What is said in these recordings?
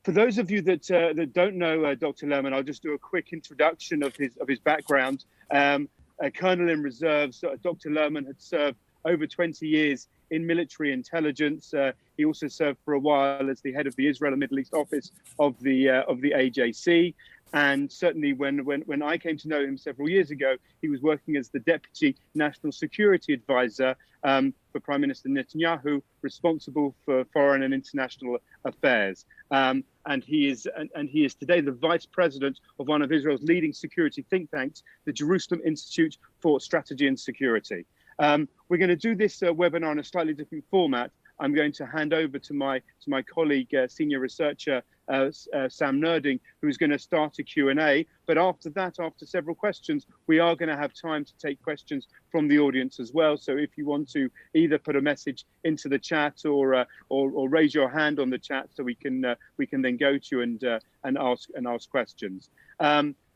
For those of you that don't know Dr. Lerman, I'll just do a quick introduction of his background. Colonel in reserves, Dr. Lerman had served over 20 years in military intelligence. He also served for a while as the head of the Israel and Middle East office of the AJC. And certainly when I came to know him several years ago, he was working as the Deputy National Security Advisor for Prime Minister Netanyahu, responsible for foreign and international affairs. And he is today the Vice President of one of Israel's leading security think tanks, the Jerusalem Institute for Strategy and Security. We're going to do this webinar in a slightly different format. I'm going to hand over to my colleague, senior researcher, Sam Nerding, who's going to start a Q&A. But after that, after several questions, we are going to have time to take questions from the audience as well. So if you want to either put a message into the chat or raise your hand on the chat, so we can then go to you and ask questions.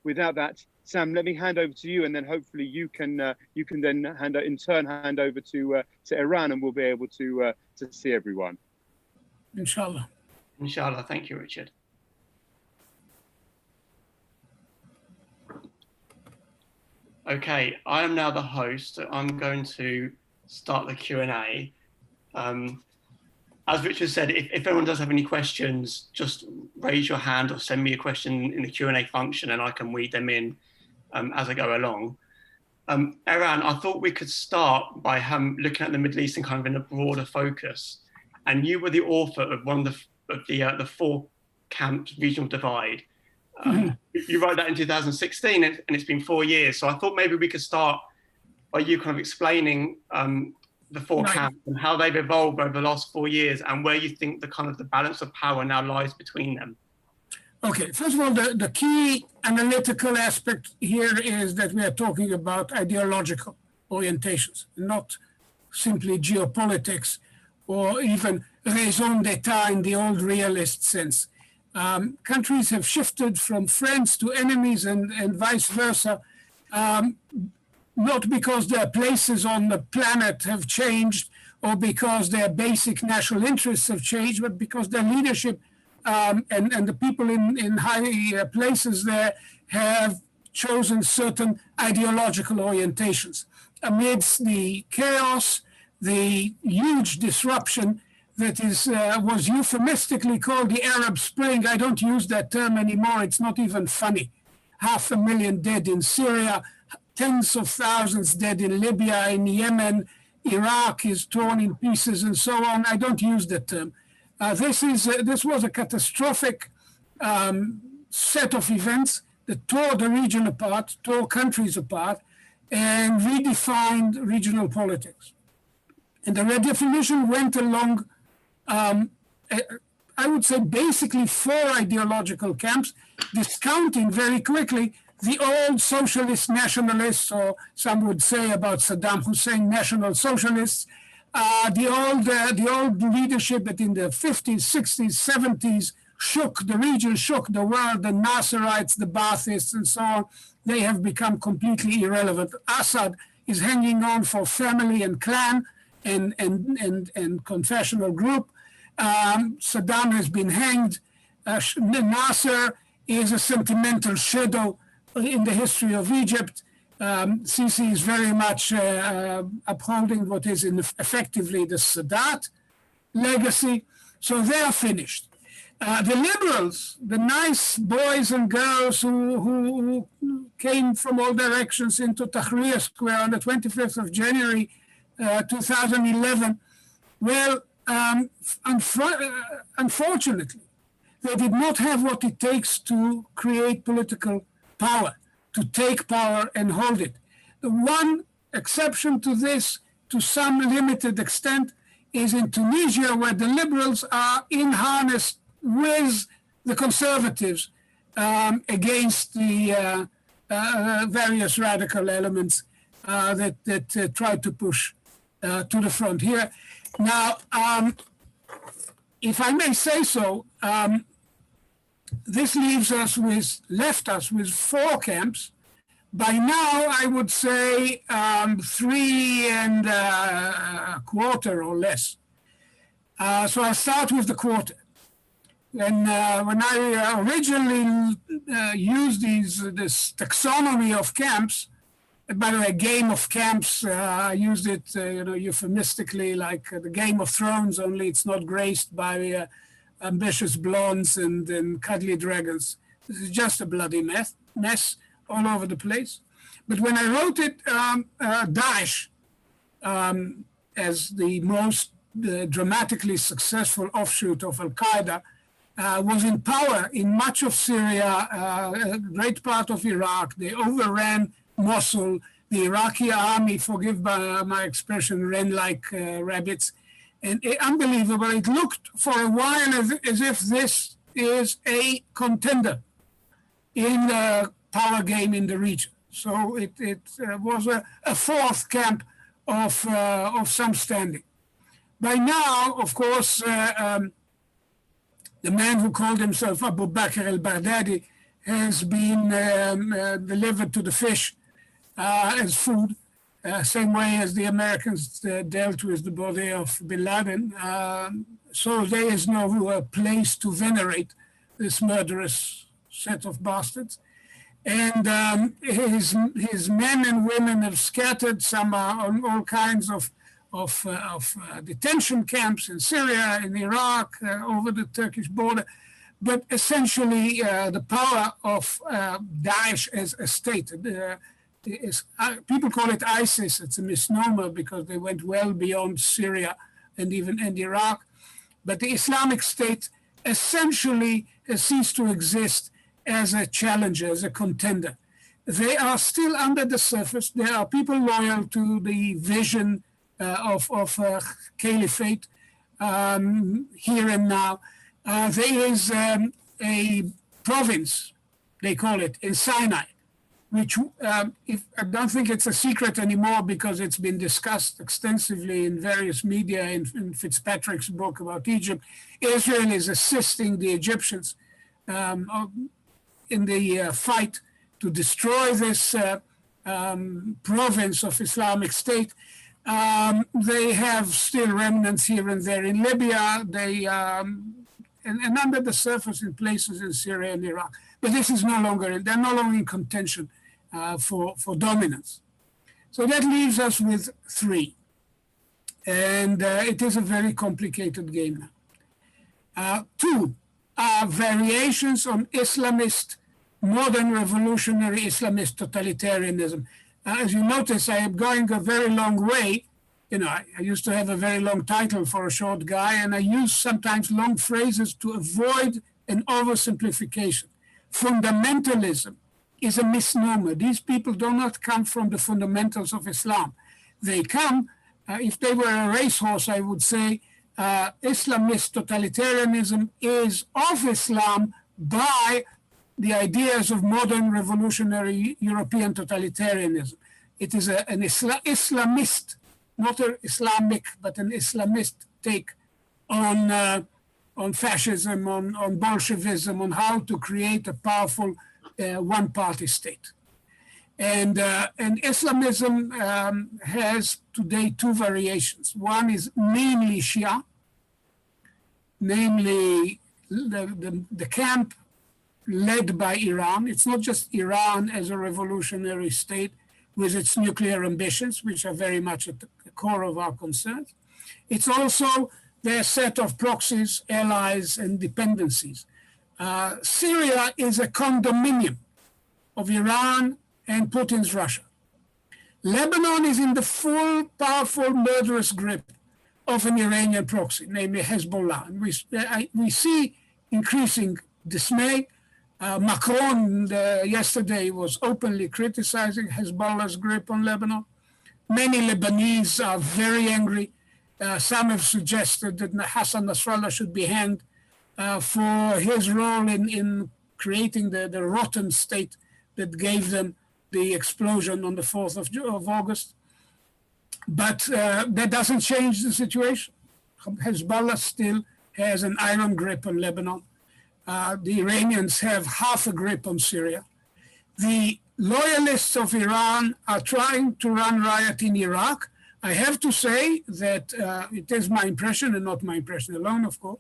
Without that, Sam, let me hand over to you, and then hopefully you can then hand over to Eran, and we'll be able to see everyone. Inshallah. Inshallah. Thank you, Richard. Okay, I am now the host. I'm going to start the Q&A. As Richard said, if anyone does have any questions, just raise your hand or send me a question in the Q&A function, and I can weed them in as I go along. Eran, I thought we could start by looking at the Middle East and kind of in a broader focus. And you were the author of one of the four camps regional divide. You wrote that in 2016, and it's been 4 years. So I thought maybe we could start by you kind of explaining the four camps and how they've evolved over the last 4 years, and where you think the balance of power now lies between them. Okay, first of all, the key analytical aspect here is that we are talking about ideological orientations, not simply geopolitics or even raison d'etat in the old realist sense. Countries have shifted from friends to enemies and vice versa, not because their places on the planet have changed or because their basic national interests have changed, but because their leadership and the people in high places there have chosen certain ideological orientations. Amidst the chaos, the huge disruption that was euphemistically called the Arab Spring. I don't use that term anymore. It's not even funny. 500,000 dead in Syria, tens of thousands dead in Libya, in Yemen, Iraq is torn in pieces, and so on. I don't use that term. This was a catastrophic set of events that tore the region apart, tore countries apart, and redefined regional politics. And the redefinition went along, I would say, basically four ideological camps, discounting very quickly the old socialist nationalists, or some would say about Saddam Hussein, national socialists, the old leadership that in the 50s, 60s, 70s shook the region, shook the world, the Nasserites, the Baathists, and so on. They have become completely irrelevant. Assad is hanging on for family and clan and confessional group. Saddam has been hanged. Nasser is a sentimental shadow in the history of Egypt. Sisi is very much upholding what is effectively the Sadat legacy. So they are finished. The liberals, the nice boys and girls who came from all directions into Tahrir Square on the 25th of January 2011, well, unfortunately, they did not have what it takes to create political power, to take power and hold it. The one exception to this, to some limited extent, is in Tunisia, where the liberals are in harness with the conservatives against the various radical elements that try to push to the front here. Now, if I may say so, this left us with four camps. By now, I would say 3 1/4 or less. So I'll start with the quarter. when I originally used this taxonomy of camps, by the way, game of camps, I used it, euphemistically, like the Game of Thrones, only it's not graced by ambitious blondes and cuddly dragons. This is just a bloody mess all over the place. But when I wrote it, Daesh, as the most dramatically successful offshoot of Al-Qaeda, was in power in much of Syria, a great part of Iraq. They overran Mosul. The Iraqi army, forgive my expression, ran like rabbits. And unbelievable. It looked for a while as if this is a contender in the power game in the region. So it was a fourth camp of some standing. By now, of course, the man who called himself Abu Bakr al-Baghdadi has been delivered to the fish as food, same way as the Americans dealt with the body of bin Laden. So there is no place to venerate this murderous set of bastards. And his men and women have scattered. Some are on all kinds of detention camps in Syria, in Iraq, over the Turkish border. But essentially, the power of Daesh as a state people call it ISIS. It's a misnomer because they went well beyond Syria and Iraq. But the Islamic State essentially has ceased to exist as a challenger, as a contender. They are still under the surface. There are people loyal to the vision of caliphate here and now. There is a province, they call it, in Sinai, which I don't think it's a secret anymore because it's been discussed extensively in various media, in Fitzpatrick's book about Egypt. Israel is assisting the Egyptians in the fight to destroy this province of Islamic State. They have still remnants here and there in Libya, and under the surface in places in Syria and Iraq. But this is they're no longer in contention for dominance. So that leaves us with three. And it is a very complicated game now. Two are variations on Islamist, modern revolutionary Islamist totalitarianism. As you notice, I am going a very long way. I used to have a very long title for a short guy, and I use sometimes long phrases to avoid an oversimplification. Fundamentalism is a misnomer. These people do not come from the fundamentals of Islam. They come, if they were a racehorse, I would say, Islamist totalitarianism is of Islam by the ideas of modern revolutionary European totalitarianism. It is an Islamist, not an Islamic, but an Islamist take on fascism, on Bolshevism, on how to create a powerful one-party state. And Islamism has today two variations. One is mainly Shia, namely the camp led by Iran. It's not just Iran as a revolutionary state with its nuclear ambitions, which are very much at the core of our concerns. It's also their set of proxies, allies, and dependencies. Syria is a condominium of Iran and Putin's Russia. Lebanon is in the full, powerful, murderous grip of an Iranian proxy, namely Hezbollah. And we see increasing dismay. Macron yesterday was openly criticizing Hezbollah's grip on Lebanon. Many Lebanese are very angry. Some have suggested that Hassan Nasrallah should be hanged for his role in creating the rotten state that gave them the explosion on the 4th of August. But that doesn't change the situation. Hezbollah still has an iron grip on Lebanon. The Iranians have half a grip on Syria. The loyalists of Iran are trying to run riot in Iraq. I have to say that it is my impression, and not my impression alone, of course,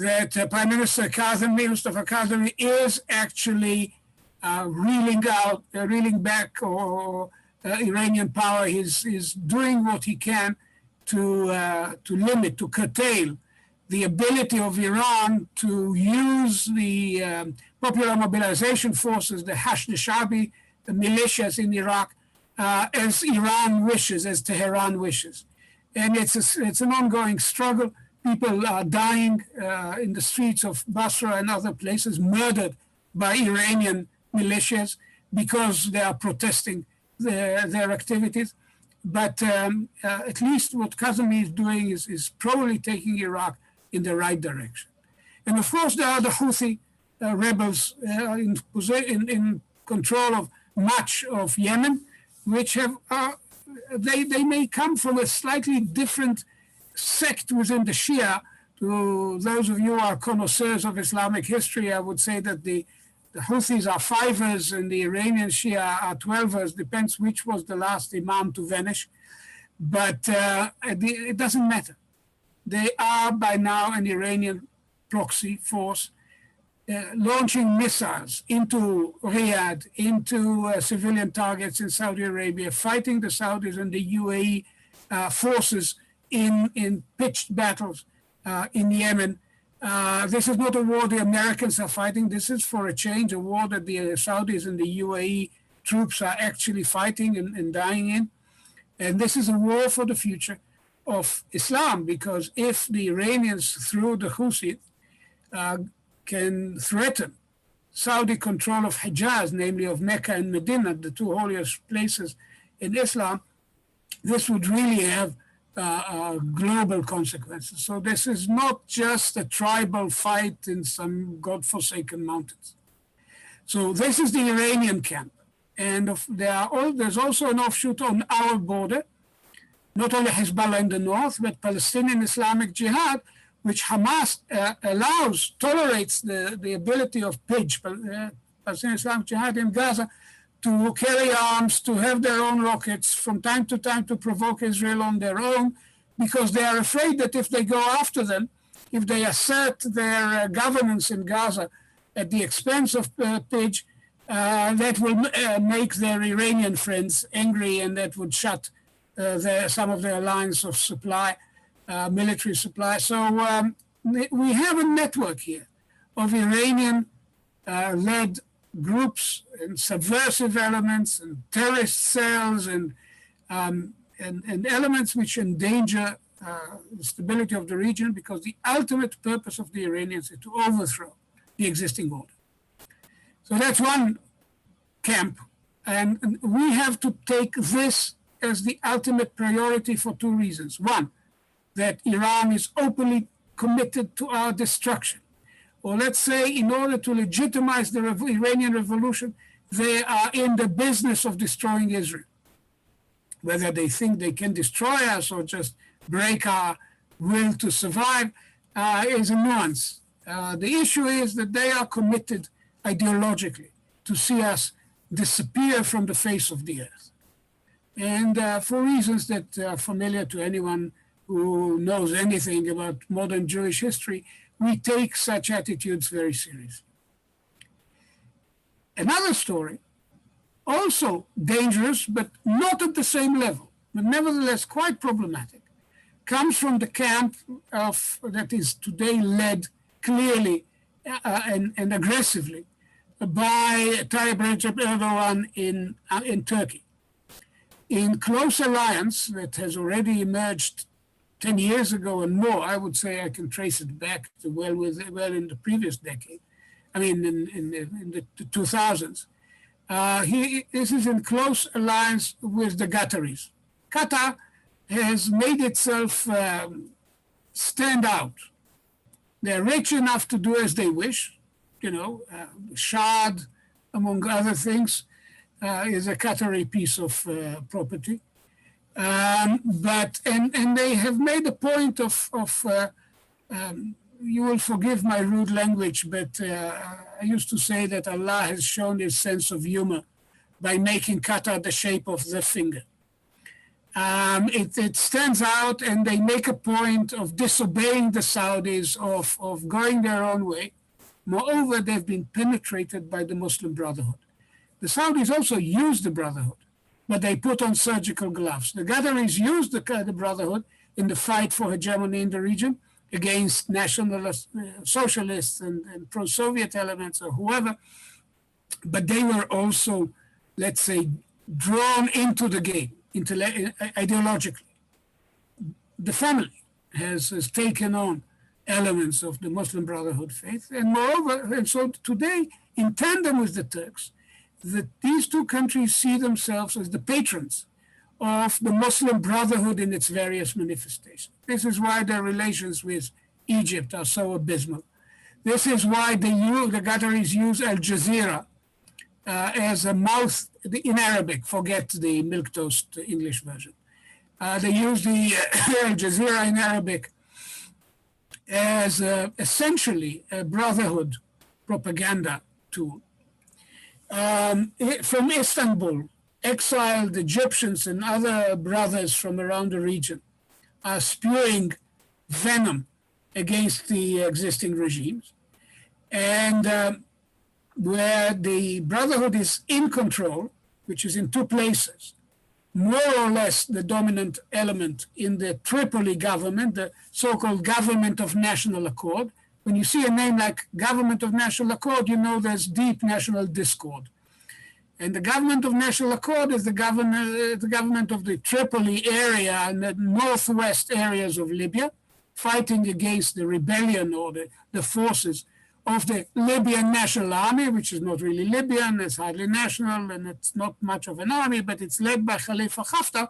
that Prime Minister Mustafa Kazemi is actually reeling back or Iranian power. He's doing what he can to limit, to curtail the ability of Iran to use the Popular Mobilization Forces, the Hashd-e-Shaabi, the militias in Iraq, as Iran wishes, as Tehran wishes. And it's an ongoing struggle. People are dying in the streets of Basra and other places, murdered by Iranian militias because they are protesting their activities. But at least what Kazemi is doing is probably taking Iraq in the right direction. And of course, there are the Houthi rebels in control of much of Yemen, which have they may come from a slightly different sect within the Shia. To those of you who are connoisseurs of Islamic history, I would say that the Houthis are fivers and the Iranian Shia are 12ers, depends which was the last imam to vanish. But it doesn't matter. They are by now an Iranian proxy force launching missiles into Riyadh, into civilian targets in Saudi Arabia, fighting the Saudis and the UAE forces in pitched battles in Yemen. This is not a war the Americans are fighting. This is, for a change, a war that the Saudis and the UAE troops are actually fighting and dying in. And this is a war for the future of Islam, because if the Iranians, through the Houthis, can threaten Saudi control of Hijaz, namely of Mecca and Medina, the two holiest places in Islam, this would really have global consequences. So this is not just a tribal fight in some godforsaken mountains. So this is the Iranian camp. And there's also an offshoot on our border, not only Hezbollah in the north, but Palestinian Islamic Jihad, which Hamas tolerates the ability of PIJ, Palestinian Islamic Jihad in Gaza, to carry arms, to have their own rockets from time to time to provoke Israel on their own, because they are afraid that if they go after them, if they assert their governance in Gaza at the expense of PIJ, that will make their Iranian friends angry, and that would shut some of their lines of supply, military supply. So we have a network here of Iranian-led groups and subversive elements and terrorist cells and elements which endanger the stability of the region, because the ultimate purpose of the Iranians is to overthrow the existing order. So that's one camp, and we have to take this as the ultimate priority for two reasons. One, that Iran is openly committed to our destruction. Or let's say, in order to legitimize the Iranian revolution, they are in the business of destroying Israel. Whether they think they can destroy us or just break our will to survive is a nuance. The issue is that they are committed ideologically to see us disappear from the face of the earth. And for reasons that are familiar to anyone who knows anything about modern Jewish history, we take such attitudes very seriously. Another story, also dangerous, but not at the same level, but nevertheless quite problematic, comes from the camp that is today led clearly and aggressively by Tayyip Recep Erdogan in Turkey. In close alliance that has already emerged 10 years ago and more, I would say I can trace it back to well in the previous decade, I mean in the 2000s. This is in close alliance with the Qataris. Qatar has made itself stand out. They're rich enough to do as they wish. Shard, among other things, is a Qatari piece of property. But they have made a point of you will forgive my rude language, but I used to say that Allah has shown his sense of humor by making Qatar the shape of the finger. It stands out, and they make a point of disobeying the Saudis, of going their own way. Moreover, they've been penetrated by the Muslim Brotherhood. The Saudis also use the Brotherhood, but they put on surgical gloves. The Qataris used the Brotherhood in the fight for hegemony in the region against nationalist, socialists and pro-Soviet elements or whoever, but they were also, let's say, drawn into the game, ideologically. The family has taken on elements of the Muslim Brotherhood faith, and moreover, and so today, in tandem with the Turks, these two countries see themselves as the patrons of the Muslim Brotherhood in its various manifestations. This is why their relations with Egypt are so abysmal. This is why the Qataris use Al Jazeera as a mouth in Arabic. Forget the milquetoast English version. They use the Al Jazeera in Arabic as essentially a Brotherhood propaganda tool. From Istanbul, exiled Egyptians and other brothers from around the region are spewing venom against the existing regimes. And where the Brotherhood is in control, which is in two places, more or less the dominant element in the Tripoli government, the so-called Government of National Accord. When you see a name like Government of National Accord, you know there's deep national discord. And the Government of National Accord is the government of the Tripoli area and the northwest areas of Libya, fighting against the rebellion or the forces of the Libyan National Army, which is not really Libyan, it's hardly national, and it's not much of an army, but it's led by Khalifa Haftar,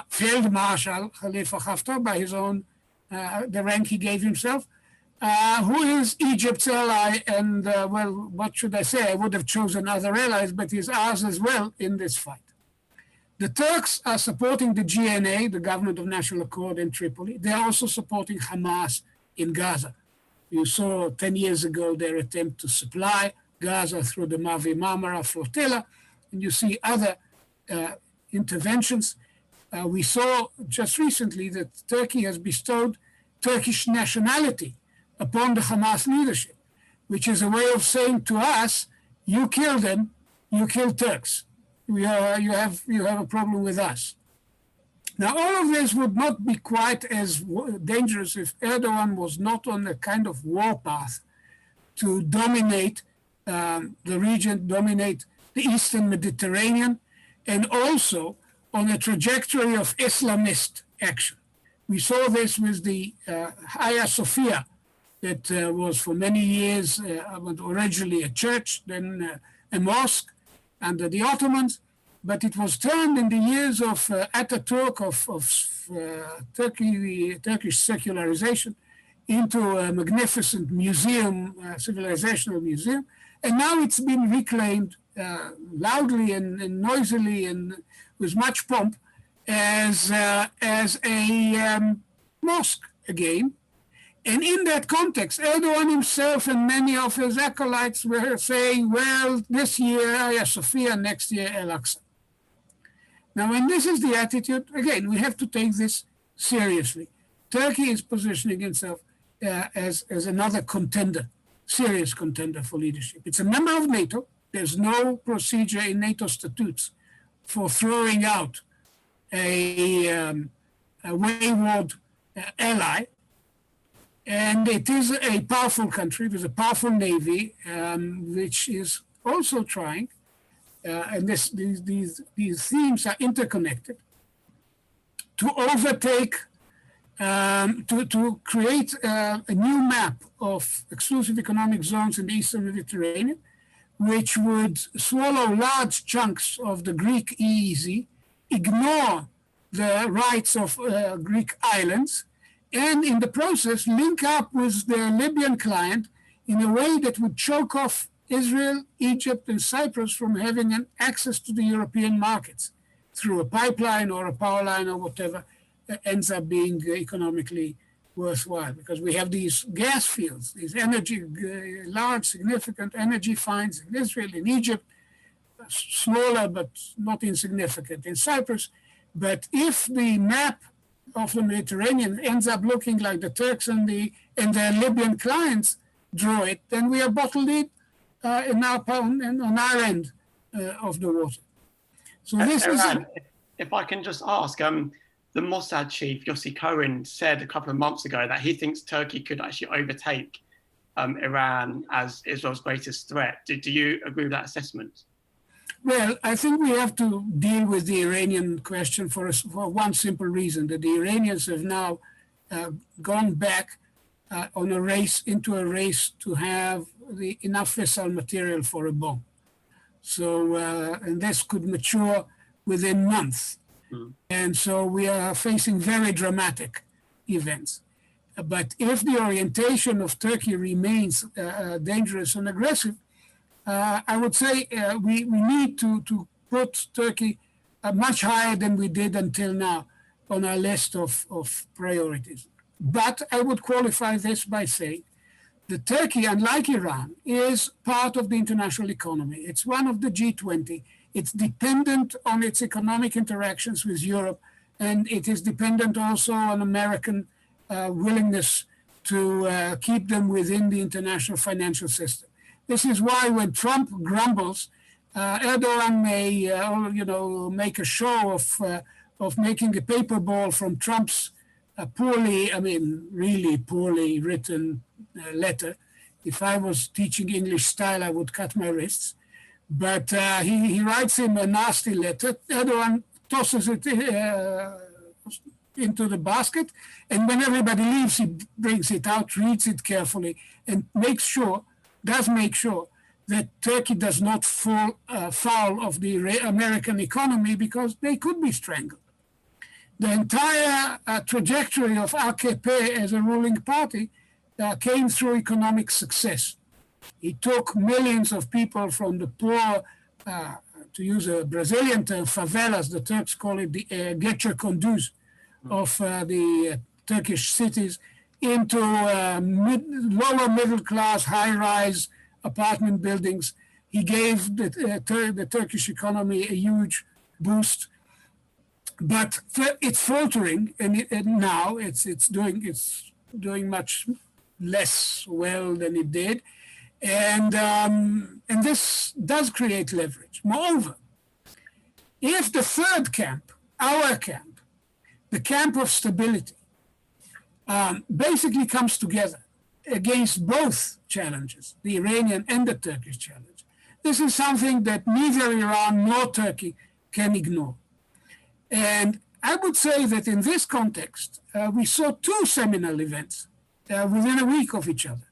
Field Marshal Khalifa Haftar, by his own, the rank he gave himself, who is Egypt's ally, and well, what should I say? I would have chosen other allies, but he's ours as well in this fight. The Turks are supporting the GNA, the Government of National Accord in Tripoli. They're also supporting Hamas in Gaza. You saw 10 years ago their attempt to supply Gaza through the Mavi Marmara flotilla, and you see other interventions. We saw just recently that Turkey has bestowed Turkish nationality upon the Hamas leadership, which is a way of saying to us, you kill them, you kill Turks. You have a problem with us. Now, all of this would not be quite as dangerous if Erdogan was not on a kind of warpath to dominate the region, dominate the Eastern Mediterranean, and also on a trajectory of Islamist action. We saw this with the Hagia Sophia, that was for many years originally a church, then a mosque under the Ottomans, but it was turned in the years of Ataturk, of Turkish secularization, into a magnificent museum, civilizational museum, and now it's been reclaimed loudly and noisily and with much pomp as a mosque again. And in that context, Erdogan himself and many of his acolytes were saying, well, this year Hagia Sophia, next year Al-Aqsa. Now, when this is the attitude, again, we have to take this seriously. Turkey is positioning itself as another contender, serious contender for leadership. It's a member of NATO. There's no procedure in NATO statutes for throwing out a wayward ally. And it is a powerful country with a powerful navy, which is also trying, and these themes are interconnected, to overtake, to create a new map of exclusive economic zones in the Eastern Mediterranean, which would swallow large chunks of the Greek EEZ, ignore the rights of Greek islands, and in the process link up with their Libyan client in a way that would choke off Israel, Egypt, and Cyprus from having an access to the European markets through a pipeline or a power line or whatever that ends up being economically worthwhile. Because we have these gas fields, these energy, large, significant energy finds in Israel, in Egypt, smaller but not insignificant in Cyprus, But if the map of the Mediterranean ends up looking like the Turks and their Libyan clients draw it, then we are bottled in on our end of the water. So this Eran, if I can just ask, the Mossad chief, Yossi Cohen, said a couple of months ago that he thinks Turkey could actually overtake Iran as Israel's greatest threat. Do you agree with that assessment? Well, I think we have to deal with the Iranian question for one simple reason, that the Iranians have now gone back into a race to have enough fissile material for a bomb. So, and this could mature within months. And so we are facing very dramatic events. But if the orientation of Turkey remains dangerous and aggressive, I would say we need to put Turkey much higher than we did until now on our list of priorities. But I would qualify this by saying that Turkey, unlike Iran, is part of the international economy. It's one of the G20. It's dependent on its economic interactions with Europe, and it is dependent also on American willingness to keep them within the international financial system. This is why when Trump grumbles, Erdogan may, make a show of making a paper ball from Trump's really poorly written letter. If I was teaching English style, I would cut my wrists. But he writes him a nasty letter. Erdogan tosses it into the basket, and when everybody leaves, he brings it out, reads it carefully, and does make sure that Turkey does not fall foul of the American economy, because they could be strangled. The entire trajectory of AKP as a ruling party came through economic success. It took millions of people from the poor, to use a Brazilian term, favelas, the Turks call it the gecekondu's of the Turkish cities, into lower middle class, high-rise apartment buildings. He gave the Turkish economy a huge boost. But it's faltering, and now it's doing much less well than it did, and this does create leverage. Moreover, if the third camp, our camp, the camp of stability, basically comes together against both challenges, the Iranian and the Turkish challenge, this is something that neither Iran nor Turkey can ignore. And I would say that in this context, we saw two seminal events within a week of each other.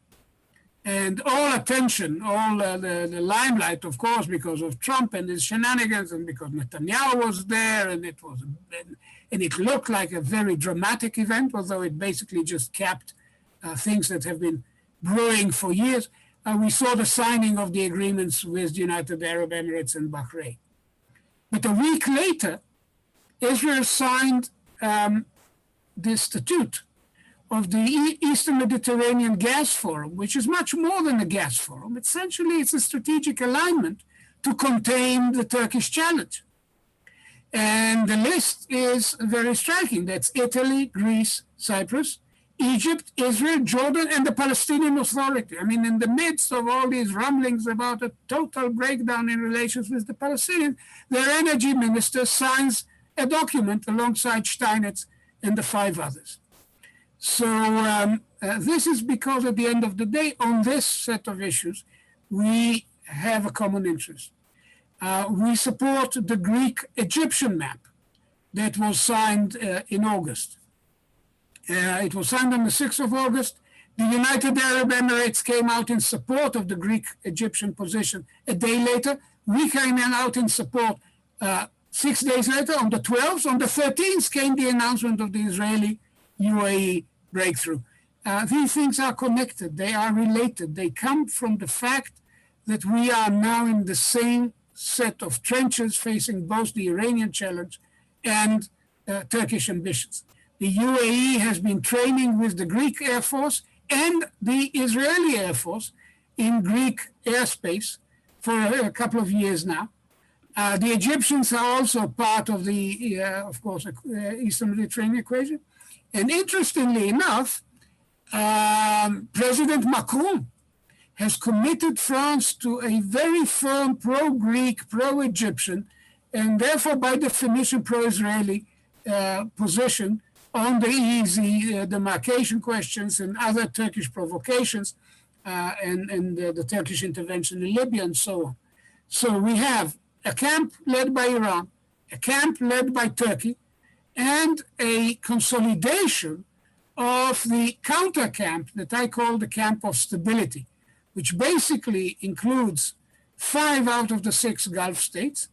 And all attention, all the limelight, of course, because of Trump and his shenanigans, and because Netanyahu was there, and it looked like a very dramatic event, although it basically just capped things that have been brewing for years. We saw the signing of the agreements with the United Arab Emirates and Bahrain. But a week later, Israel signed the statute of the Eastern Mediterranean Gas Forum, which is much more than a gas forum. Essentially, it's a strategic alignment to contain the Turkish challenge. And the list is very striking. That's Italy, Greece, Cyprus, Egypt, Israel, Jordan, and the Palestinian Authority. I mean, in the midst of all these rumblings about a total breakdown in relations with the Palestinians, their energy minister signs a document alongside Steinitz and the five others. So this is because at the end of the day, on this set of issues, we have a common interest. We support the Greek-Egyptian map that was signed in August. It was signed on the 6th of August. The United Arab Emirates came out in support of the Greek-Egyptian position a day later. We came out in support 6 days later, on the 12th. On the 13th came the announcement of the Israeli-UAE breakthrough. These things are connected. They are related. They come from the fact that we are now in the same set of trenches facing both the Iranian challenge and Turkish ambitions. The UAE has been training with the Greek Air Force and the Israeli Air Force in Greek airspace for a couple of years now. The Egyptians are also part of the, of course, Eastern Mediterranean equation. And interestingly enough, President Macron has committed France to a very firm pro-Greek, pro-Egyptian, and therefore by definition pro-Israeli position on the easy demarcation questions and other Turkish provocations and the Turkish intervention in Libya and so on. So we have a camp led by Iran, a camp led by Turkey, and a consolidation of the counter camp that I call the camp of stability, which basically includes 5 out of the 6 Gulf states,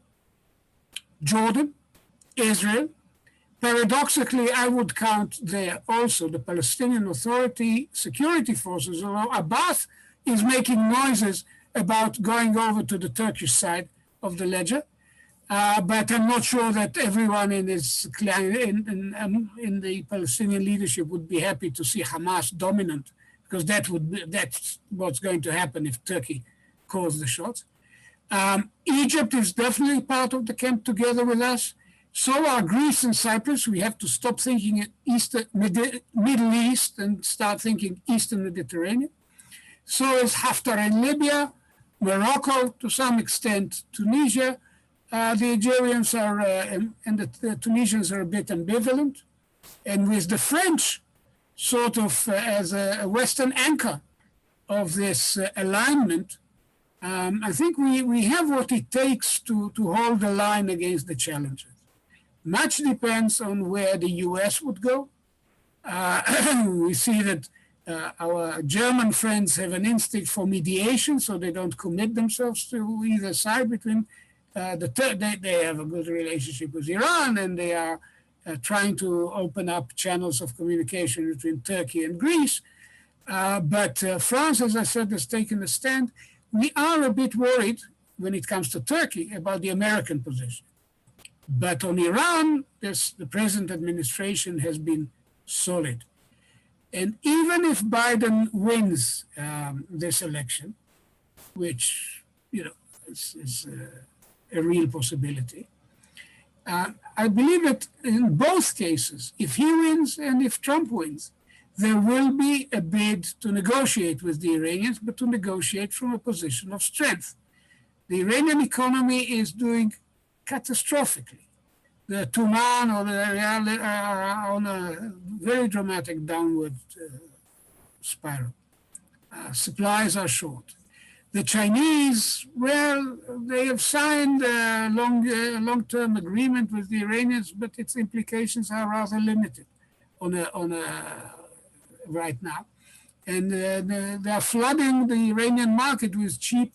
Jordan, Israel. Paradoxically, I would count there also the Palestinian Authority security forces, although Abbas is making noises about going over to the Turkish side of the ledger. But I'm not sure that everyone in the Palestinian leadership would be happy to see Hamas dominant, because that's what's going to happen if Turkey calls the shots. Egypt is definitely part of the camp together with us. So are Greece and Cyprus. We have to stop thinking Middle East and start thinking Eastern Mediterranean. So is Haftar in Libya, Morocco to some extent, Tunisia. The Algerians are, and the Tunisians are a bit ambivalent. And with the French sort of as a Western anchor of this alignment, I think we have what it takes to hold the line against the challenges. Much depends on where the US would go. We see that our German friends have an instinct for mediation, so they don't commit themselves to either side between they have a good relationship with Iran, and they are trying to open up channels of communication between Turkey and Greece. But France, as I said, has taken a stand. We are a bit worried when it comes to Turkey about the American position. But on Iran, the present administration has been solid. And even if Biden wins this election, which is a real possibility, I believe that in both cases, if he wins and if Trump wins, there will be a bid to negotiate with the Iranians, but to negotiate from a position of strength. The Iranian economy is doing catastrophically. The Tuman or the Real are on a very dramatic downward spiral. Supplies are short. The Chinese, well, they have signed a long-term agreement with the Iranians, but its implications are rather limited right now. And they are flooding the Iranian market with cheap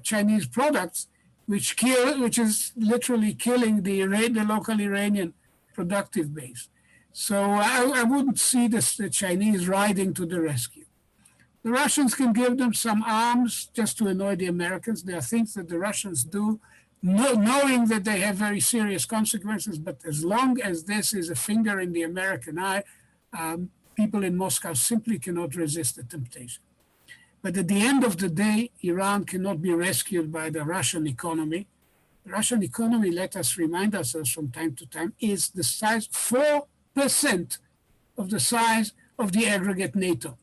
Chinese products, which is literally killing the local Iranian productive base. So I wouldn't see the Chinese riding to the rescue. The Russians can give them some arms just to annoy the Americans. There are things that the Russians do, knowing that they have very serious consequences, but as long as this is a finger in the American eye, people in Moscow simply cannot resist the temptation. But at the end of the day, Iran cannot be rescued by the Russian economy. The Russian economy, let us remind ourselves from time to time, is the size, 4% of the size of the aggregate NATO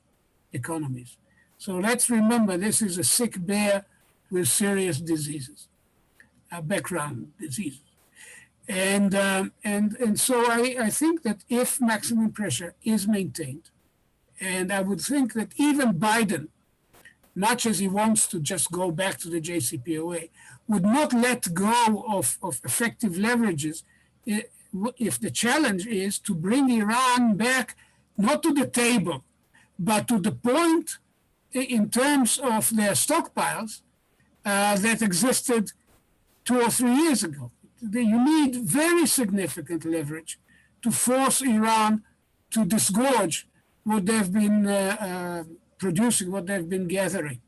economies. So let's remember, this is a sick bear with serious diseases, background diseases. And so I think that if maximum pressure is maintained, and I would think that even Biden, much as he wants to just go back to the JCPOA, would not let go of effective leverages if the challenge is to bring Iran back, not to the table, but to the point in terms of their stockpiles that existed 2 or 3 years ago. You need very significant leverage to force Iran to disgorge what they've been producing, what they've been gathering.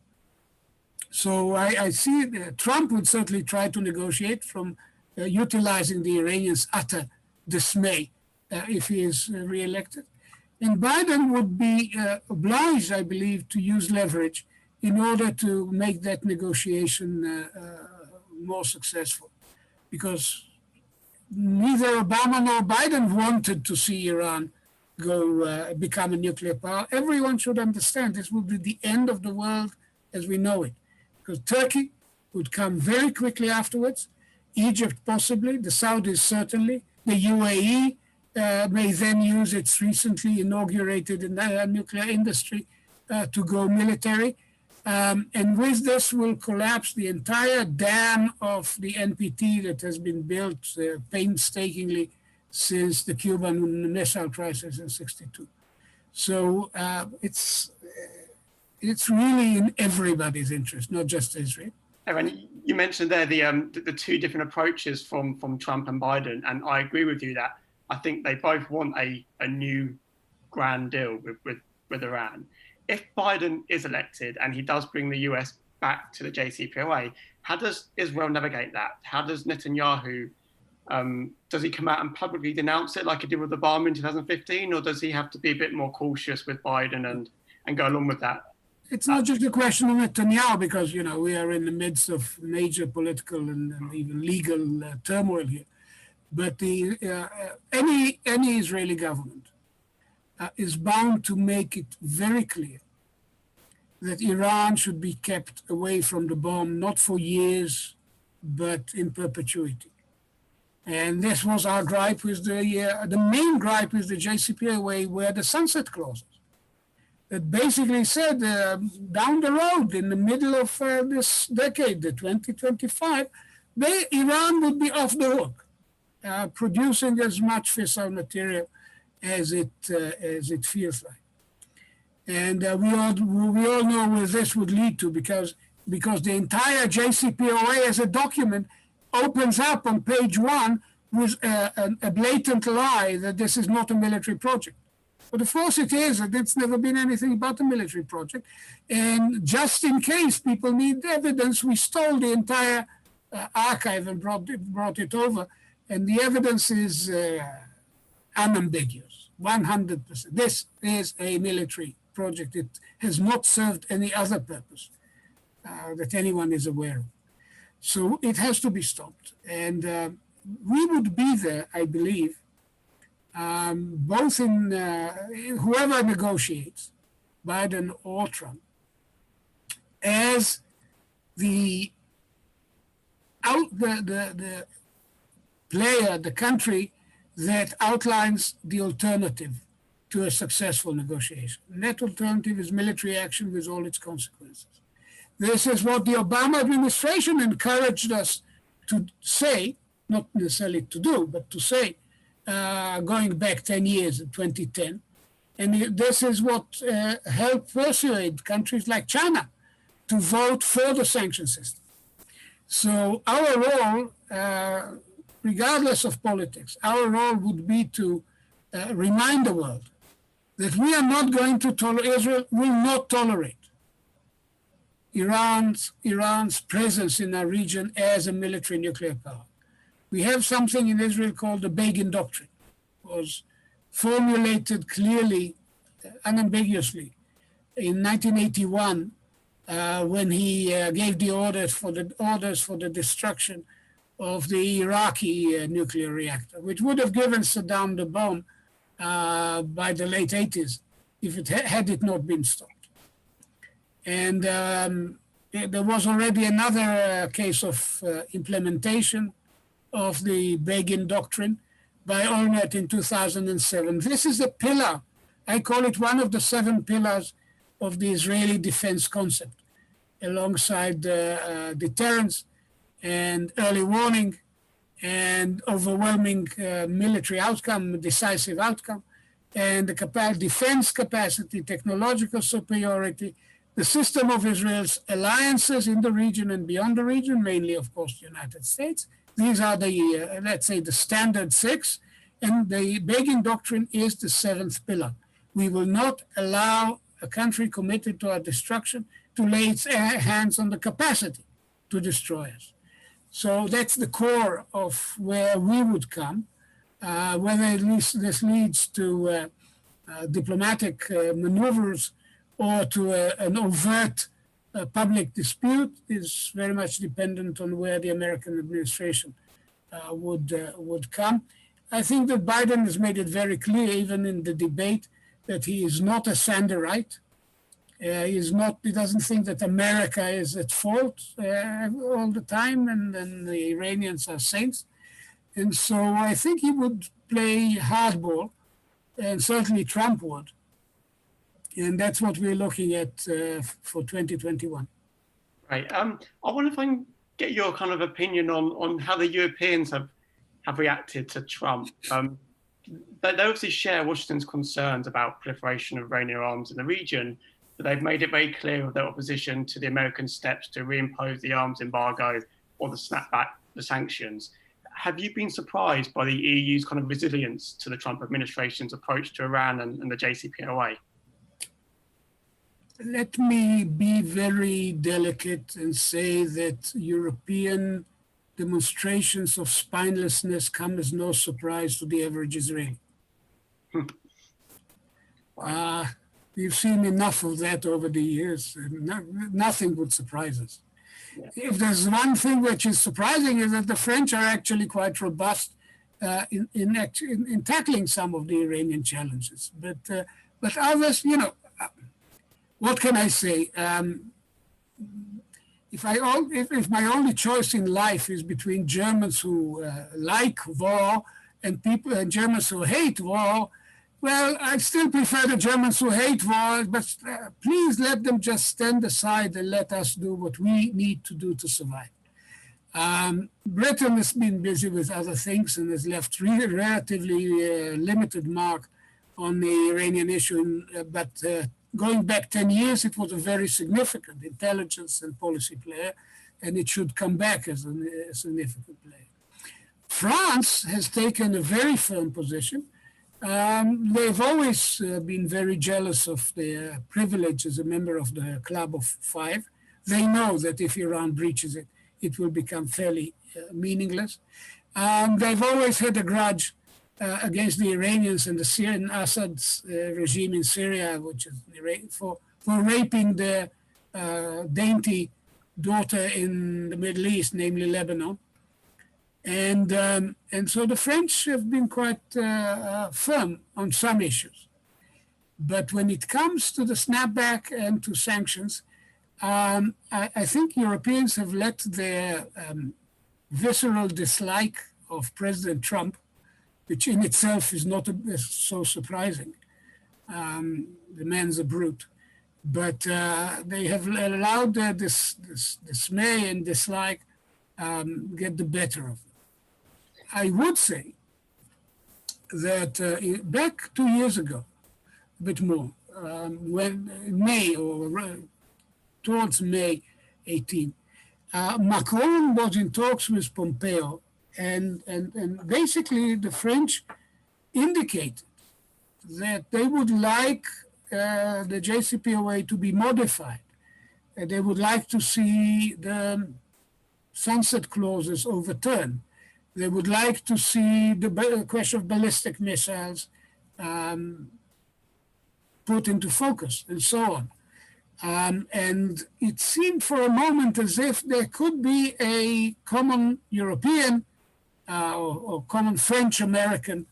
So I see Trump would certainly try to negotiate from utilizing the Iranians' utter dismay if he is reelected. And Biden would be obliged, I believe, to use leverage in order to make that negotiation more successful. because neither Obama nor Biden wanted to see Iran become a nuclear power. Everyone should understand this will be the end of the world as we know it, because Turkey would come very quickly afterwards, Egypt possibly, the Saudis certainly, the UAE may then use its recently inaugurated nuclear industry to go military. And with this will collapse the entire dam of the NPT that has been built painstakingly since the Cuban Missile Crisis in '62. So it's really in everybody's interest, not just Israel. Eran, you mentioned there the two different approaches from Trump and Biden, and I agree with you that I think they both want a new grand deal with Iran. If Biden is elected and he does bring the US back to the JCPOA, how does Israel navigate that? How does Netanyahu, does he come out and publicly denounce it like he did with Obama in 2015, or does he have to be a bit more cautious with Biden and go along with that? It's not just a question of Netanyahu, because, you know, we are in the midst of major political and even legal turmoil here. But any Israeli government is bound to make it very clear that Iran should be kept away from the bomb, not for years, but in perpetuity. And this was our gripe with the main gripe with the JCPOA were the sunset clauses that basically said down the road, in the middle of this decade, the 2025, Iran would be off the hook, producing as much fissile material as it feels like. And we all know where this would lead to, because the entire JCPOA as a document opens up on page 1 with a blatant lie that this is not a military project. But of course it is, and it's never been anything but a military project. And just in case people need evidence, we stole the entire archive and brought it over. And the evidence is unambiguous, 100%. This is a military project. It has not served any other purpose that anyone is aware of. So it has to be stopped. And we would be there, I believe, both in whoever negotiates, Biden or Trump, as the player, the country that outlines the alternative to a successful negotiation. And that alternative is military action with all its consequences. This is what the Obama administration encouraged us to say, not necessarily to do, but to say, going back 10 years in 2010. And this is what helped persuade countries like China to vote for the sanction system. So our role, regardless of politics, our role would be to remind the world that we are not going to tolerate, Israel will not tolerate Iran's presence in our region as a military nuclear power. We have something in Israel called the Begin Doctrine. It was formulated clearly, unambiguously, in 1981 when he gave the orders for the destruction of the Iraqi nuclear reactor, which would have given Saddam the bomb by the late 80s if it had it not been stopped. And there was already another case of implementation of the Begin Doctrine by Eran in 2007. This is a pillar, I call it one of the 7 pillars of the Israeli defense concept, alongside deterrence and early warning and overwhelming military outcome, decisive outcome, and the defense capacity, technological superiority, the system of Israel's alliances in the region and beyond the region, mainly, of course, the United States. These are the, let's say, the standard 6, and the Begin Doctrine is the 7th pillar. We will not allow a country committed to our destruction to lay its hands on the capacity to destroy us. So that's the core of where we would come. Whether at least this leads to diplomatic maneuvers or to an overt public dispute is very much dependent on where the American administration would come. I think that Biden has made it very clear, even in the debate, that he is not a Sanderite. He doesn't think that America is at fault all the time, and the Iranians are saints. And so I think he would play hardball, and certainly Trump would. And that's what we're looking at for 2021. Right. I wonder if I can get your kind of opinion on how the Europeans have reacted to Trump. They obviously share Washington's concerns about proliferation of Iranian arms in the region, but they've made it very clear of their opposition to the American steps to reimpose the arms embargo or the snapback, the sanctions. Have you been surprised by the EU's kind of resilience to the Trump administration's approach to Iran and the JCPOA? Let me be very delicate and say that European demonstrations of spinelessness come as no surprise to the average Israeli. We've seen enough of that over the years. Nothing would surprise us. Yeah. If there's one thing which is surprising is that the French are actually quite robust in tackling some of the Iranian challenges. But others, what can I say? If my only choice in life is between Germans who like war and Germans who hate war, well, I still prefer the Germans who hate war, but please let them just stand aside and let us do what we need to do to survive. Britain has been busy with other things and has left relatively limited mark on the Iranian issue, but going back 10 years, it was a very significant intelligence and policy player, and it should come back as a significant player. France has taken a very firm position. They've always been very jealous of their privilege as a member of the Club of Five. They know that if Iran breaches it, it will become fairly meaningless. They've always had a grudge against the Iranians and the Syrian Assad's regime in Syria, which is for raping their dainty daughter in the Middle East, namely Lebanon. And so the French have been quite firm on some issues. But when it comes to the snapback and to sanctions, I think Europeans have let their visceral dislike of President Trump, which in itself is not so surprising. The man's a brute. But they have allowed this dismay and dislike get the better of them. I would say that back 2 years ago, a bit more, when May or towards May 18, Macron was in talks with Pompeo, and basically the French indicated that they would like the JCPOA to be modified. They would like to see the sunset clauses overturned. They would like to see the question of ballistic missiles put into focus, and so on. And it seemed for a moment as if there could be a common European or common French-American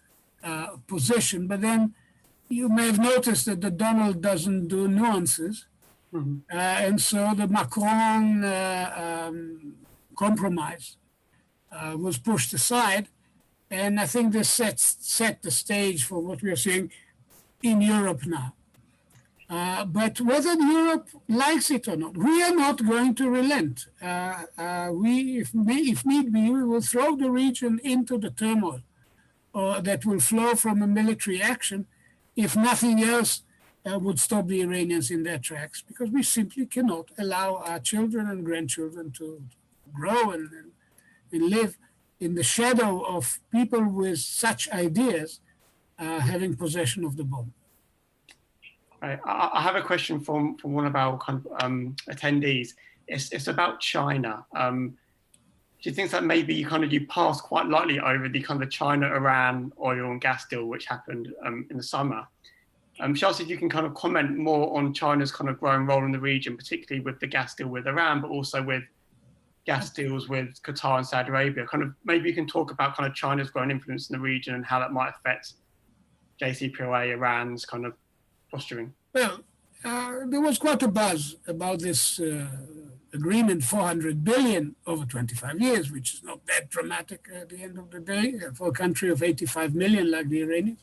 position. But then you may have noticed that the Donald doesn't do nuances. Mm-hmm. And so the Macron compromise was pushed aside. And I think this set the stage for what we are seeing in Europe now. But whether Europe likes it or not, we are not going to relent. If need be, we will throw the region into the turmoil that will flow from a military action if nothing else would stop the Iranians in their tracks, because we simply cannot allow our children and grandchildren to grow and live in the shadow of people with such ideas having possession of the bomb. Right. I have a question from one of our attendees. It's about China. Do you think that maybe you passed quite lightly over the kind of China-Iran oil and gas deal which happened in the summer? Chelsea, if you can kind of comment more on China's kind of growing role in the region, particularly with the gas deal with Iran, but also with gas deals with Qatar and Saudi Arabia. Kind of maybe you can talk about kind of China's growing influence in the region and how that might affect JCPOA, Iran's kind of posturing. Well, there was quite a buzz about this agreement, 400 billion over 25 years, which is not that dramatic at the end of the day for a country of 85 million like the Iranians.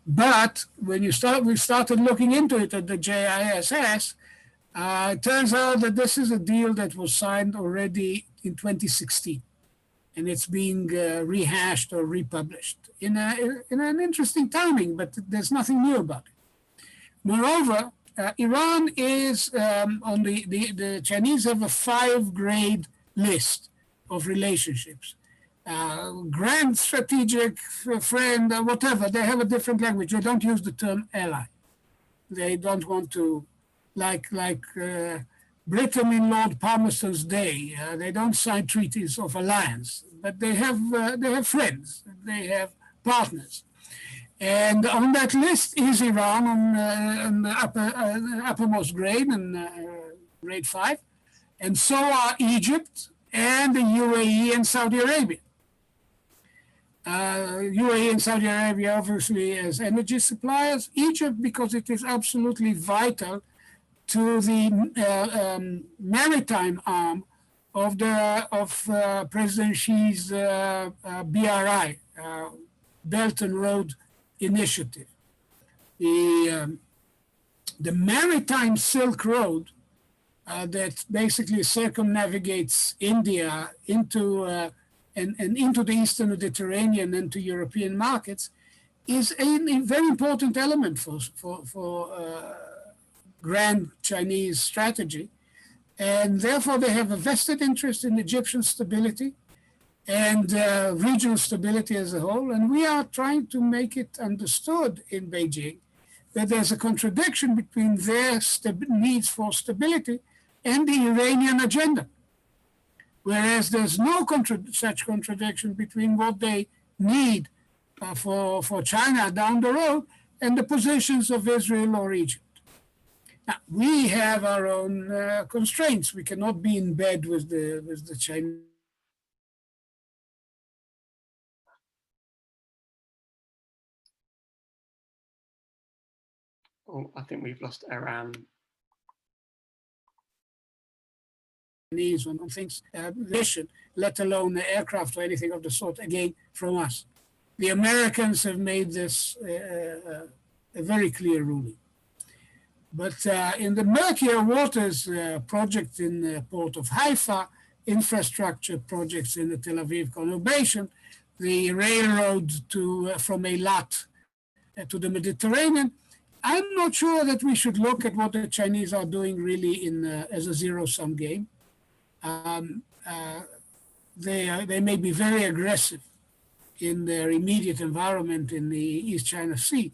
But when we started looking into it at the JISS, it turns out that this is a deal that was signed already in 2016, and it's being rehashed or republished in an interesting timing, but there's nothing new about it. Moreover, Iran is on the Chinese have a 5-grade list of relationships. Grand strategic friend, whatever, they have a different language. They don't use the term ally. They don't want to, like Britain in Lord Palmerston's day, they don't sign treaties of alliance, but they have friends, they have partners. And on that list is Iran on the uppermost grade, and grade 5. And so are Egypt and the UAE and Saudi Arabia. UAE and Saudi Arabia obviously as energy suppliers. Egypt because it is absolutely vital to the maritime arm of President Xi's BRI, Belt and Road Initiative. The maritime Silk Road that basically circumnavigates India into and into the Eastern Mediterranean and to European markets is a very important element for grand Chinese strategy. And therefore they have a vested interest in Egyptian stability and regional stability as a whole. And we are trying to make it understood in Beijing that there's a contradiction between their needs for stability and the Iranian agenda. Whereas there's no such contradiction between what they need for China down the road and the positions of Israel or Egypt. Now, we have our own constraints. We cannot be in bed with the Chinese. Oh, I think we've lost Eran. On things, mission, let alone the aircraft or anything of the sort, again, from us. The Americans have made this a very clear ruling. But in the murkier waters project in the port of Haifa, infrastructure projects in the Tel Aviv conurbation, the railroad from Eilat to the Mediterranean, I'm not sure that we should look at what the Chinese are doing really as a zero-sum game. They may be very aggressive in their immediate environment in the East China Sea,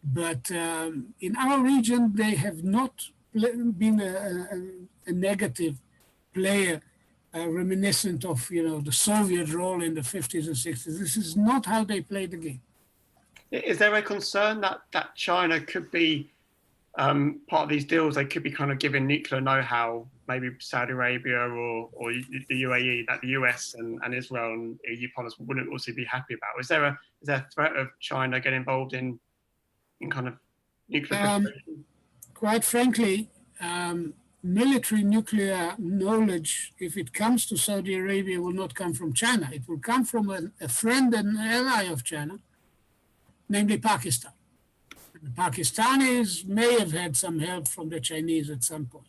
but in our region they have not been a negative player, reminiscent of the Soviet role in the 50s and 60s. This is not how they play the game. Is there a concern that China could be part of these deals? They could be kind of giving nuclear know-how, maybe Saudi Arabia or the UAE, that the US and Israel and EU partners wouldn't also be happy about. Is there a threat of China getting involved in kind of nuclear? Quite frankly, military nuclear knowledge, if it comes to Saudi Arabia, will not come from China. It will come from a friend and ally of China, namely Pakistan. The Pakistanis may have had some help from the Chinese at some point,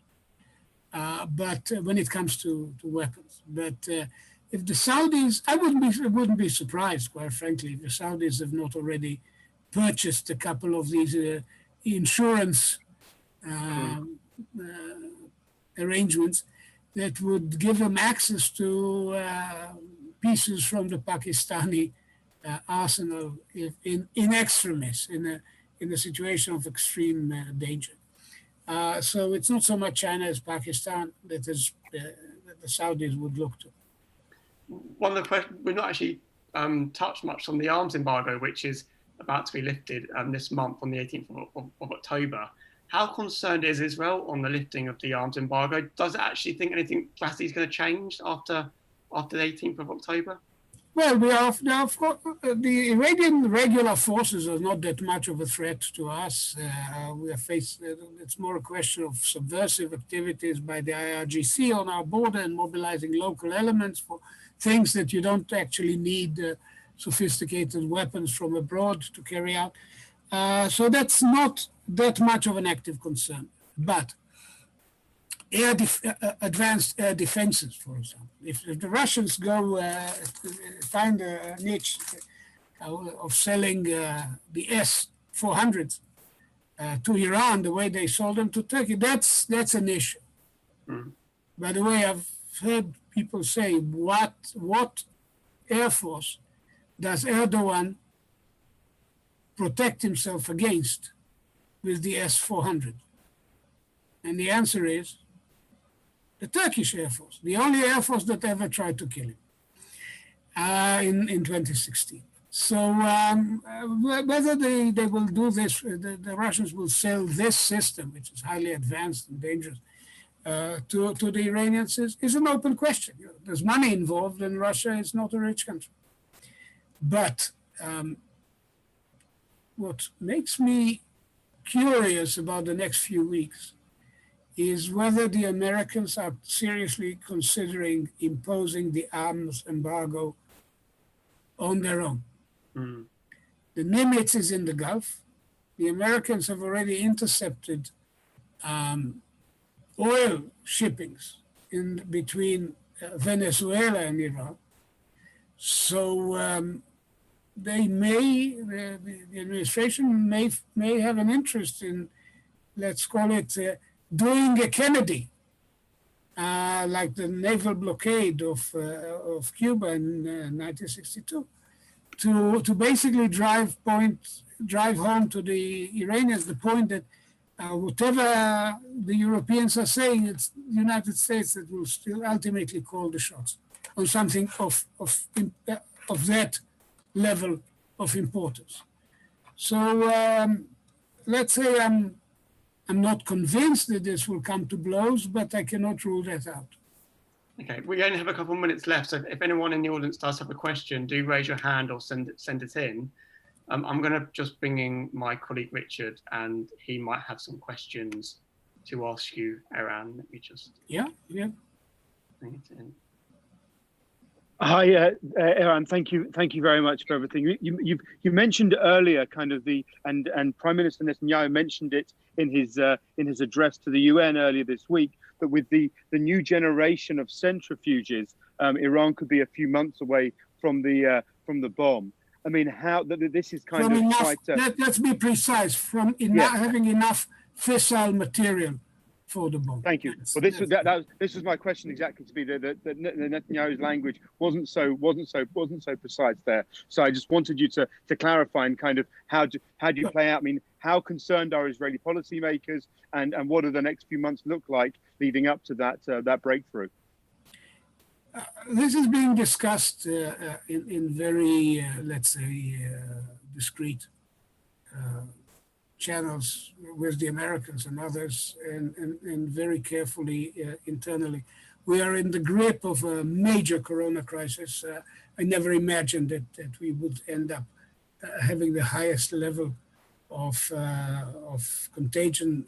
but when it comes to weapons. But if the Saudis, I wouldn't be surprised, quite frankly, if the Saudis have not already purchased a couple of these insurance arrangements that would give them access to pieces from the Pakistani arsenal in extremis, in a situation of extreme danger. So it's not so much China as Pakistan that the Saudis would look to. One of the questions, we've not actually touched much on the arms embargo, which is about to be lifted this month on the 18th of October. how concerned is Israel on the lifting of the arms embargo? Does it actually think anything drastically is going to change after the 18th of October? Well, the Iranian regular forces are not that much of a threat to us. We are faced, it's more a question of subversive activities by the IRGC on our border and mobilizing local elements for things that you don't actually need sophisticated weapons from abroad to carry out. So that's not that much of an active concern. But advanced air defenses, for example. If the Russians go find a niche of selling the S-400s to Iran the way they sold them to Turkey, that's an issue. Mm. By the way, I've heard people say, what Air Force does Erdogan protect himself against with the S-400? And the answer is the Turkish Air Force, the only Air Force that ever tried to kill him in 2016. So whether they will do this, the Russians will sell this system, which is highly advanced and dangerous, to the Iranians is an open question. You know, there's money involved, and Russia is not a rich country. But what makes me curious about the next few weeks is whether the Americans are seriously considering imposing the arms embargo on their own. Mm. The Nimitz is in the Gulf. The Americans have already intercepted oil shippings in between Venezuela and Iran. So the administration may have an interest in, let's call it, doing a Kennedy, like the naval blockade of Cuba in 1962, to basically drive home to the Iranians the point that whatever the Europeans are saying, it's the United States that will still ultimately call the shots on something of that level of importance. So let's say I'm not convinced that this will come to blows, but I cannot rule that out. Okay, we only have a couple of minutes left, so if anyone in the audience does have a question, do raise your hand or send it in. I'm going to just bring in my colleague Richard, and he might have some questions to ask you, Eran. Let me just bring it in. Hi, Eran. Thank you very much for everything. You mentioned earlier, kind of and Prime Minister Netanyahu mentioned it in his address to the UN earlier this week, that with the new generation of centrifuges, Iran could be a few months away from the bomb. I mean, how this is kind of enough, quite. Let's be precise. From having enough fissile material for the bomb. Thank you. Well, this was my question exactly, to be that Netanyahu's language wasn't so precise there. So I just wanted you to clarify and kind of how do you play out? I mean, how concerned are Israeli policymakers, and what do the next few months look like leading up to that breakthrough? This is being discussed in very, let's say, discreet channels with the Americans and others, and very carefully internally. We are in the grip of a major corona crisis. I never imagined that we would end up having the highest level of contagion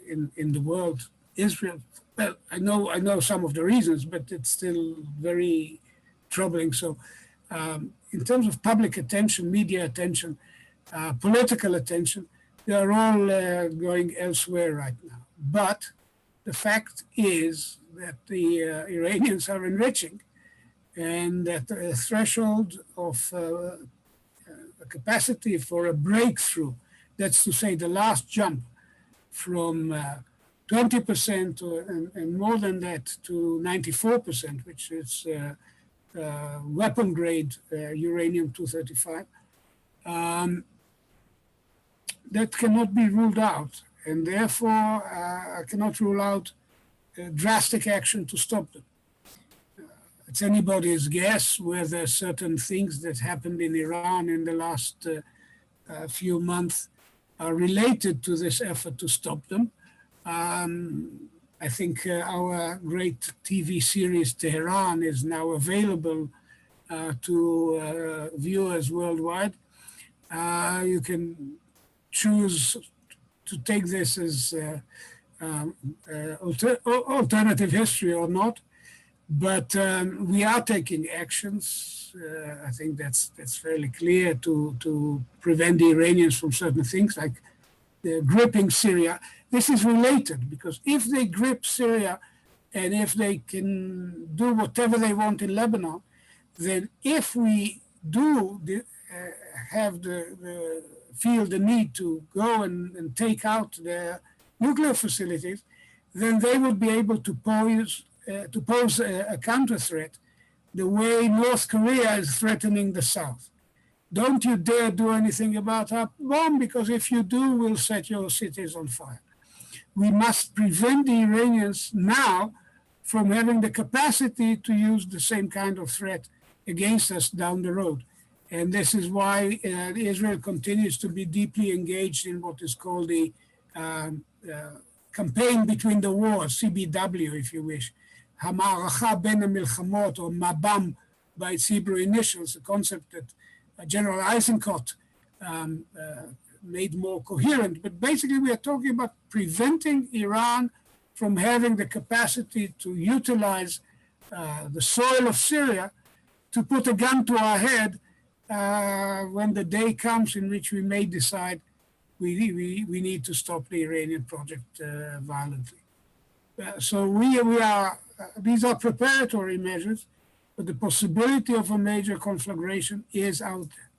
in the world. Israel, well, I know some of the reasons, but it's still very troubling. So in terms of public attention, media attention, political attention, they are all going elsewhere right now. But the fact is that the Iranians are enriching, and that the threshold of a capacity for a breakthrough, that's to say the last jump from 20% and more than that to 94%, which is weapon grade uranium-235, that cannot be ruled out, and therefore I cannot rule out drastic action to stop them. It's anybody's guess whether certain things that happened in Iran in the last few months are related to this effort to stop them. I think our great TV series Tehran is now available to viewers worldwide. You can choose to take this as alternative history or not, but we are taking actions. I think that's fairly clear to prevent the Iranians from certain things like gripping Syria. This is related because if they grip Syria and if they can do whatever they want in Lebanon, then if we do feel the need to go and take out their nuclear facilities, then they would be able to pose a counter threat the way North Korea is threatening the South. Don't you dare do anything about our bomb, because if you do, we'll set your cities on fire. We must prevent the Iranians now from having the capacity to use the same kind of threat against us down the road. And this is why Israel continues to be deeply engaged in what is called the campaign between the wars, CBW, if you wish. Hama'aracha ben ha-milchamot, or Mabam by its Hebrew initials, a concept that General Eisenkot made more coherent. But basically, we are talking about preventing Iran from having the capacity to utilize the soil of Syria to put a gun to our head when the day comes in which we may decide we need to stop the Iranian project violently. So these are preparatory measures, but the possibility of a major conflagration is out there.